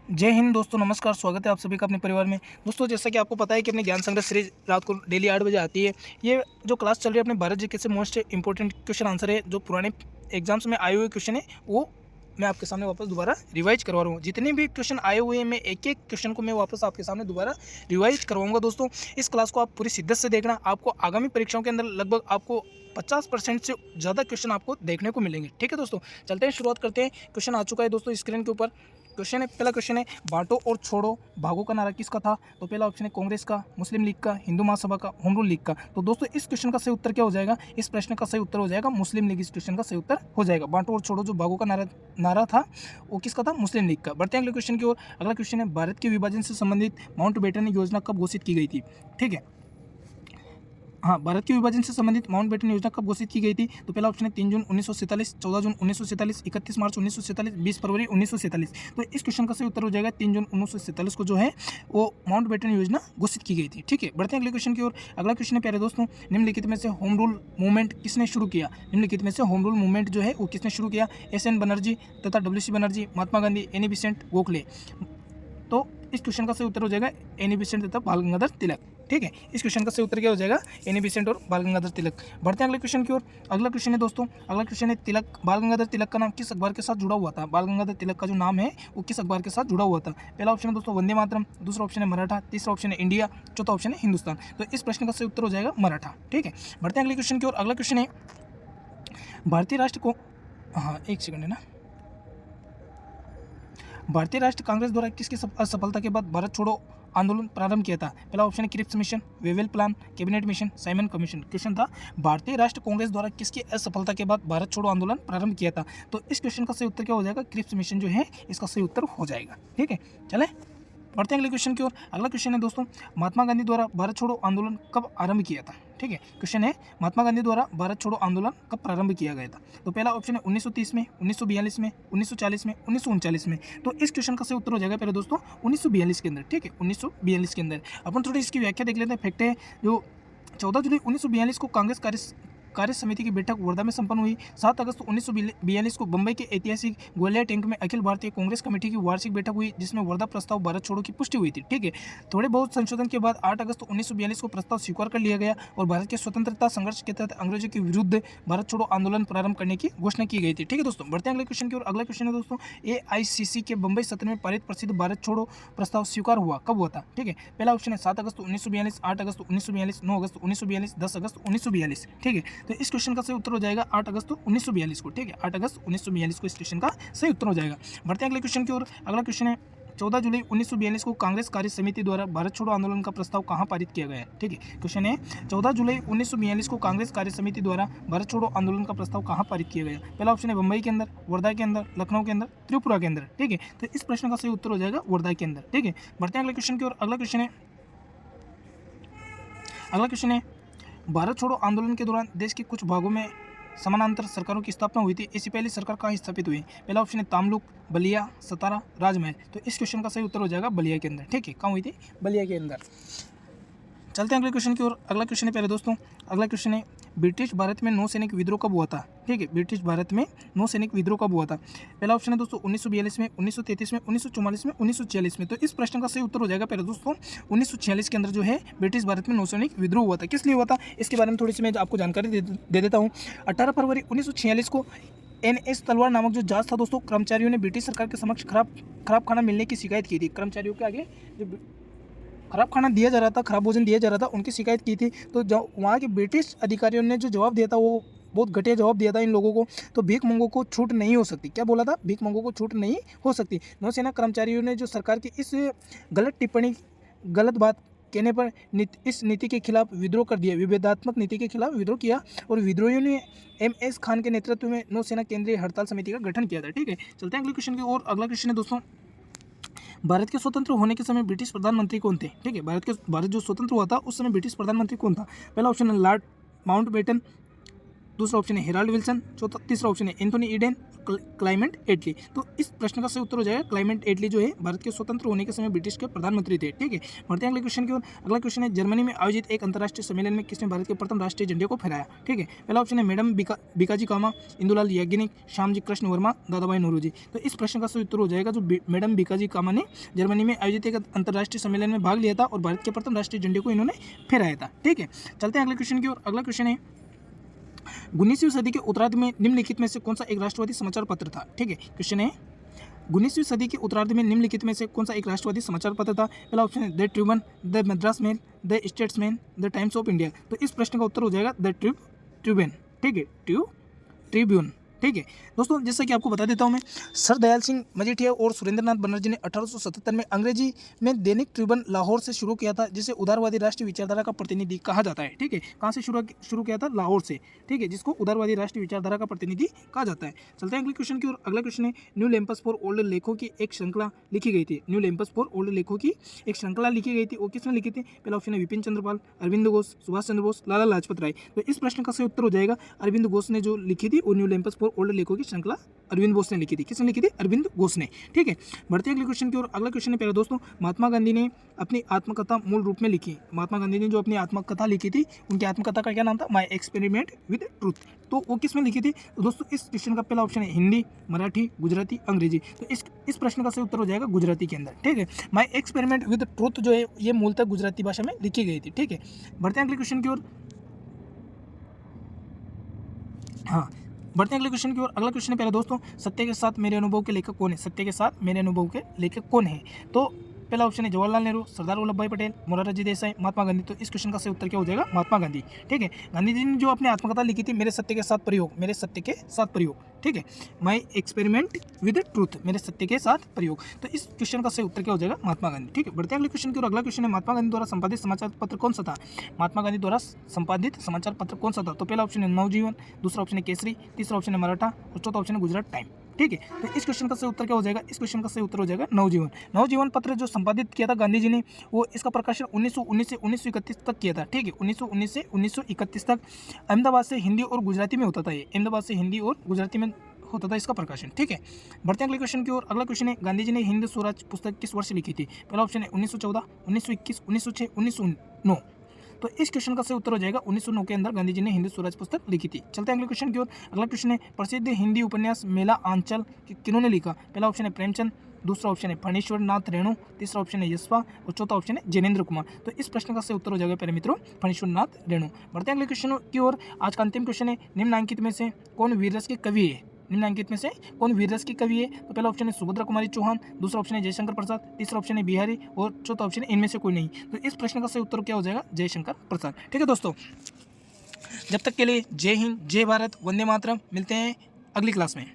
जय हिंद दोस्तों, नमस्कार। स्वागत है आप सभी का अपने परिवार में। दोस्तों, जैसा कि आपको पता है कि अपने ज्ञान संग्रह सीरीज रात को डेली 8 बजे आती है। ये जो क्लास चल रही है अपने भारत जीके से मोस्ट इंपॉर्टेंट क्वेश्चन आंसर है, जो पुराने एग्जाम्स में आए हुए क्वेश्चन है वो मैं आपके सामने वापस दोबारा रिवाइज करवा रहा हूँ। जितने भी क्वेश्चन आए हुए हैं मैं एक एक क्वेश्चन को मैं वापस आपके सामने दोबारा रिवाइज करवाऊंगा। दोस्तों, इस क्लास को आप पूरी शिद्दत से देखना। आपको आगामी परीक्षाओं के अंदर लगभग आपको 50% से ज़्यादा क्वेश्चन आपको देखने को मिलेंगे। ठीक है दोस्तों, चलते हैं, शुरुआत करते हैं। क्वेश्चन आ चुका है दोस्तों स्क्रीन के ऊपर। क्वेश्चन है, पहला क्वेश्चन है, बांटो और छोड़ो भागो का नारा किसका था? तो पहला ऑप्शन है कांग्रेस का, मुस्लिम लीग का, हिंदू महासभा का, होम रूल लीग का। तो दोस्तों, इस क्वेश्चन का सही उत्तर क्या हो जाएगा? इस प्रश्न का सही उत्तर हो जाएगा मुस्लिम लीग। इस क्वेश्चन का सही उत्तर हो जाएगा। बांटो और छोड़ो जो भागो का नारा था वो किसका था? मुस्लिम लीग का। बढ़ते हैं अगले क्वेश्चन की ओर। अगला क्वेश्चन है, भारत के विभाजन से संबंधित माउंटबेटन योजना कब घोषित की गई थी? ठीक है, हाँ, भारत के विभाजन से संबंधित माउंटबेटन योजना कब घोषित की गई थी? तो पहला ऑप्शन है 3 जून 1947, 14 जून 1947, 31 मार्च 1947, 20 फरवरी 1947। तो इस क्वेश्चन का सही उत्तर हो जाएगा 3 जून 1947 को जो है वो माउंटबेटन योजना घोषित की गई थी। ठीक है, बढ़ते हैं अगले क्वेश्चन की ओर। अगला क्वेश्चन है प्यारे दोस्तों, निम्नलिखित में से होम रूल मूवमेंट किसने शुरू किया? निम्नलिखित में से होम रूल मूवमेंट जो है वो किसने शुरू किया? एस.एन. बनर्जी तथा डब्ल्यू.सी. Banerjee, Mahatma Gandhi, Annie Besant, Gokhale. तो इस क्वेश्चन का सही उत्तर हो जाएगा एनी बेसेंट तथा बाल गंगाधर तिलक। ठीक है, इस क्वेश्चन का सही उत्तर क्या हो जाएगा? एनी बेसेंट और बाल गंगाधर तिलक। बढ़ते हैं अगले क्वेश्चन की ओर। अगला क्वेश्चन है दोस्तों, अगला क्वेश्चन है, तिलक, बाल गंगाधर तिलक का नाम किस अखबार के साथ जुड़ा हुआ था? बाल गंगाधर तिलक का जो नाम है वो किस अखबार के साथ जुड़ा हुआ था? पहला ऑप्शन है दोस्तों वंदे मातरम, दूसरा ऑप्शन है मराठा, तीसरा ऑप्शन है इंडिया, चौथा ऑप्शन है हिंदुस्तान। तो इस प्रश्न का सही उत्तर हो जाएगा मराठा। ठीक है, बढ़ते हैं अगले क्वेश्चन की ओर। अगला क्वेश्चन है, भारतीय राष्ट्र को, हाँ एक सेकंड है ना, भारतीय राष्ट्र कांग्रेस द्वारा किसकी असफलता के बाद भारत छोड़ो आंदोलन प्रारंभ किया था? पहला ऑप्शन है Cripps mission, Wavell plan, cabinet mission, Simon commission. Question था, भारतीय राष्ट्र कांग्रेस द्वारा किसकी असफलता के बाद भारत छोड़ो आंदोलन प्रारंभ किया था? तो इस क्वेश्चन का सही उत्तर क्या हो जाएगा? क्रिप्स मिशन जो है इसका सही उत्तर हो जाएगा। ठीक है, चले बढ़ते हैं अगले क्वेश्चन की ओर। अगला क्वेश्चन है दोस्तों, महात्मा गांधी द्वारा भारत छोड़ो आंदोलन कब आरंभ किया था? ठीक है, क्वेश्चन है, महात्मा गांधी द्वारा भारत छोड़ो आंदोलन कब प्रारंभ किया गया था? तो पहला ऑप्शन है 1930 में, 1942 में, 1940 में, 1939 में। तो इस क्वेश्चन का सही उत्तर हो जाएगा पहले दोस्तों 1942 के अंदर। ठीक है, 1942 के अंदर। अपन थोड़ी इसकी व्याख्या देख लेते हैं। फैक्ट है, जो 14 जुलाई 1942 को कांग्रेस कार्य समिति की बैठक वर्धा में संपन्न हुई। 7 अगस्त 1942 को बंबई के ऐतिहासिक ग्वालियर टैंक में अखिल भारतीय कांग्रेस कमेटी की वार्षिक बैठक हुई, जिसमें वर्धा प्रस्ताव भारत छोड़ो की पुष्टि हुई थी। ठीक है, थोड़े बहुत संशोधन के बाद 8 अगस्त 1942 को प्रस्ताव स्वीकार कर लिया गया और भारत के स्वतंत्रता संघर्ष के तहत अंग्रेजों के विरुद्ध भारत छोड़ो आंदोलन प्रारंभ करने की घोषणा की गई थी। ठीक है दोस्तों, बढ़ते हैं अगले क्वेश्चन की ओर। अगला क्वेश्चन है दोस्तों, AICC के बंबई सत्र में पारित प्रसिद्ध भारत छोड़ो प्रस्ताव स्वीकार हुआ कब हुआ था? ठीक है, पहला ऑप्शन है 7 अगस्त 1942, 8 अगस्त 1942, 9 अगस्त 1942, 10 अगस्त 1942। ठीक है, तो इस क्वेश्चन का सही उत्तर हो जाएगा 8 अगस्त 1942 को। ठीक है, 8 अगस्त 1942 को इस क्वेश्चन का सही उत्तर हो जाएगा। बढ़ते हैं अगले क्वेश्चन की ओर। अगला क्वेश्चन है, 14 जुलाई 1942 को कांग्रेस कार्य समिति द्वारा भारत छोड़ो आंदोलन का प्रस्ताव कहां पारित किया गया है? ठीक है, क्वेश्चन है, 14 जुलाई 1942 को कांग्रेस कार्य समिति द्वारा भारत छोड़ो आंदोलन का प्रस्ताव कहां पारित किया गया? पहला ऑप्शन है बंबई के अंदर, वर्धा के अंदर, लखनऊ के अंदर, त्रिपुरा के अंदर। ठीक है, तो इस प्रश्न का सही उत्तर हो जाएगा वर्धा के अंदर। ठीक है, बढ़ते हैं अगले क्वेश्चन की ओर। अगला क्वेश्चन है, भारत छोड़ो आंदोलन के दौरान देश के कुछ भागों में समानांतर सरकारों की स्थापना हुई थी। ऐसी पहली सरकार कहाँ स्थापित हुई? पहला ऑप्शन है तामलुक, बलिया, सतारा, राजमहल। तो इस क्वेश्चन का सही उत्तर हो जाएगा बलिया के अंदर। ठीक है, कहाँ हुई थी? बलिया के अंदर। चलते हैं अगले क्वेश्चन की ओर। अगला क्वेश्चन है प्यारे दोस्तों, अगला क्वेश्चन है, ब्रिटिश भारत में नौसैनिक विद्रोह कब हुआ था? ठीक है, ब्रिटिश भारत में नौसैनिक विद्रोह कब हुआ था? पहला ऑप्शन है दोस्तों 1942 में, 1933 में, 1944 में, 1946 में। तो इस प्रश्न का सही उत्तर हो जाएगा प्यारे दोस्तों 1946 के अंदर जो है ब्रिटिश भारत में नौसैनिक विद्रोह हुआ था। किस लिए हुआ था इसके बारे में थोड़ी सी मैं आपको जानकारी दे देता हूँ। 18 फरवरी 1946 को NS तलवार नामक जो जहाज था दोस्तों, कर्मचारियों ने ब्रिटिश सरकार के समक्ष खराब खाना मिलने की शिकायत की थी। कर्मचारियों के आगे जो खराब खाना दिया जा रहा था, खराब भोजन दिया जा रहा था, उनकी शिकायत की थी। तो जो वहाँ के ब्रिटिश अधिकारियों ने जो जवाब दिया था वो बहुत घटिया जवाब दिया था इन लोगों को। तो भीख मंगों को छूट नहीं हो सकती। क्या बोला था? भीख मंगों को छूट नहीं हो सकती। नौसेना कर्मचारियों ने जो सरकार की इस गलत बात कहने पर इस नीति के खिलाफ विद्रोह कर दिया, विभेदात्मक नीति के खिलाफ विद्रोह किया और विद्रोहियों ने MS खान के नेतृत्व में नौसेना केंद्रीय हड़ताल समिति का गठन किया था। ठीक है, चलते हैं अगले क्वेश्चन की ओर। अगला क्वेश्चन है दोस्तों, भारत के स्वतंत्र होने के समय ब्रिटिश प्रधानमंत्री कौन थे? ठीक है, भारत जो स्वतंत्र हुआ था उस समय ब्रिटिश प्रधानमंत्री कौन था? पहला ऑप्शन है लॉर्ड माउंटबेटन, दूसरा ऑप्शन है हेराल्ड विल्सन, तीसरा ऑप्शन है एंथोनी ईडेन, क्लाइमेट एटली। तो इस प्रश्न का सही उत्तर हो जाएगा क्लाइमेट एटली जो है भारत के स्वतंत्र होने के समय ब्रिटिश के प्रधानमंत्री थे। ठीक है, बढ़ते हैं अगले क्वेश्चन की ओर। अगला क्वेश्चन है जर्मनी में आयोजित एक अंतर्राष्ट्रीय सम्मेलन में किसने भारत के प्रथम राष्ट्रीय झंडे को फहराया। ठीक है, पहला ऑप्शन है मैडम बीकाजी कामा, इंदुलाल याग्निक, श्यामजी कृष्ण वर्मा, दादाभाई नौरोजी। तो इस प्रश्न का सही उत्तर हो जाएगा जो मैडम बीकाजी कामा ने जर्मनी में आयोजित एक अंतर्राष्ट्रीय सम्मेलन में भाग लिया था और भारत के प्रथम राष्ट्रीय झंडे को इन्होंने फहराया था। ठीक है, चलते हैं अगले क्वेश्चन की ओर। अगला क्वेश्चन है 19वीं सदी के उत्तरार्ध में निम्नलिखित में से कौन सा एक राष्ट्रवादी समाचार पत्र था। ठीक है, क्वेश्चन है 19वीं सदी के उत्तरार्ध में निम्नलिखित में से कौन सा एक राष्ट्रवादी समाचार पत्र था। पहला ऑप्शन है the Tribune, the Madras Mail, the Statesman, the Times of India. तो इस प्रश्न का उत्तर हो जाएगा द ट्रिब्यून। ठीक है, ट्रिब्यून। ठीक है दोस्तों, जैसा कि आपको बता देता हूं मैं, सरदयाल सिंह मजीठिया और सुरेंद्रनाथ बनर्जी ने 1877 में अंग्रेजी में दैनिक ट्रिब्यून लाहौर से शुरू किया था, जिसे उदारवादी राष्ट्रीय विचारधारा का प्रतिनिधि कहा जाता है। ठीक है, कहाँ से शुरू किया था? लाहौर से। ठीक है, जिसको उदारवादी राष्ट्रीय विचारधारा का प्रतिनिधि कहा जाता है। चलते हैं अगले क्वेश्चन की ओर। अगला क्वेश्चन है न्यू लैम्पस फॉर ओल्ड लेखों की एक श्रृंखला लिखी गई थी। न्यू लैम्पस फॉर ओल्ड लेखों की एक श्रृंखला लिखी गई थी, वो किसने लिखी थी? पहला ऑप्शन है विपिन चंद्रपाल, अरविंद घोष, सुभाष चंद्र बोस, लाला लाजपत राय। तो इस प्रश्न का सही उत्तर हो जाएगा अरविंद घोष ने जो लिखी थी वो न्यू लैम्पस फॉर ओल्ड लेखों की श्रृंखला अरविंद घोष ने लिखी थी। किसने लिखी थी? अरविंद घोष ने। ठीक है, बढ़ते हैं अगले क्वेश्चन की ओर। अगला क्वेश्चन है प्यारे दोस्तों, महात्मा गांधी ने अपनी आत्मकथा मूल रूप में लिखी। महात्मा गांधी ने जो अपनी आत्मकथा लिखी थी, उनकी आत्मकथा का क्या नाम था? My experiment with truth. तो वो किस में लिखी थी? तो दोस्तों इस क्वेश्चन का पहला ऑप्शन है हिंदी, मराठी, गुजराती, अंग्रेजी। तो इस प्रश्न का सही उत्तर हो जाएगा गुजराती के अंदर। ठीक है, माय एक्सपेरिमेंट विद ट्रूथ जो है ये मूलतः गुजराती भाषा में लिखी गई थी। ठीक है, बढ़ते हैं अगले क्वेश्चन की ओर। हाँ, बढ़ते हैं अगले क्वेश्चन की ओर। अगला क्वेश्चन है प्यारे दोस्तों, सत्य के साथ मेरे अनुभव के लेखक कौन है? सत्य के साथ मेरे अनुभव के लेखक कौन है? तो पहला ऑप्शन है जवाहरलाल नेहरू, सरदार वल्लभ भाई पटेल, मोरारजी देसाई, महात्मा गांधी। तो इस क्वेश्चन का सही उत्तर क्या हो जाएगा? महात्मा गांधी। ठीक है, गांधी जी ने जो अपनी आत्मकथा लिखी थी मेरे सत्य के साथ प्रयोग, मेरे सत्य के साथ प्रयोग। ठीक है, माय एक्सपेरिमेंट विद ट्रूथ, मेरे सत्य के साथ प्रयोग। तो इस क्वेश्चन का सही उत्तर क्या हो जाएगा? महात्मा गांधी। ठीक है, बढ़ते हैं अगले क्वेश्चन की ओर। अगला क्वेश्चन है महात्मा गांधी द्वारा संपादित समाचार पत्र कौन सा था? महात्मा गांधी द्वारा संपादित समाचार पत्र कौन सा था? तो पहला ऑप्शन है नवजीवन, दूसरा ऑप्शन है केसरी, तीसरा ऑप्शन है मराठा और चौथा ऑप्शन है गुजरात टाइम। ठीक है, तो इस क्वेश्चन का सही उत्तर क्या हो जाएगा? इस क्वेश्चन का सही उत्तर हो जाएगा नवजीवन। नवजीवन पत्र जो संपादित किया था गांधी जी ने, वो इसका प्रकाशन 1919 से 1931 तक किया था। ठीक है, 1919 से 1931 तक अहमदाबाद से हिंदी और गुजराती में होता था। ये अहमदाबाद से हिंदी और गुजराती में होता था इसका प्रकाशन। ठीक है, बढ़ते हैं अगले क्वेश्चन की ओर। अगला क्वेश्चन है गांधी जी ने हिंद स्वराज पुस्तक किस वर्ष लिखी थी? पहला ऑप्शन है 1914, 1921, 1906, 1909। तो इस क्वेश्चन का सही उत्तर हो जाएगा 1909 के अंदर गांधी जी ने हिंदी स्वराज पुस्तक लिखी थी। चलते हैं अगले क्वेश्चन की ओर। अगला क्वेश्चन है प्रसिद्ध हिंदी उपन्यास मेला आंचल किन्होंने लिखा? पहला ऑप्शन है प्रेमचंद, दूसरा ऑप्शन है फणीश्वर नाथ रेणु, तीसरा ऑप्शन है यशवा और चौथा ऑप्शन है जैनेन्द्र कुमार। तो इस प्रश्न का सही उत्तर हो जाएगा प्यारे मित्रों फणीश्वर नाथ रेणु। बढ़ते हैं अगले क्वेश्चन की ओर। आज का अंतिम क्वेश्चन है निम्नलिखित में से कौन वीररस के कवि है? निम्नलिखित में से कौन वीररस की कवि है? तो पहला ऑप्शन है सुभद्रा कुमारी चौहान, दूसरा ऑप्शन है जयशंकर प्रसाद, तीसरा ऑप्शन है बिहारी और चौथा ऑप्शन है इनमें से कोई नहीं। तो इस प्रश्न का सही उत्तर क्या हो जाएगा? जयशंकर प्रसाद। ठीक है दोस्तों, जब तक के लिए जय हिंद, जय भारत, वंदे मातरम। मिलते हैं अगली क्लास में।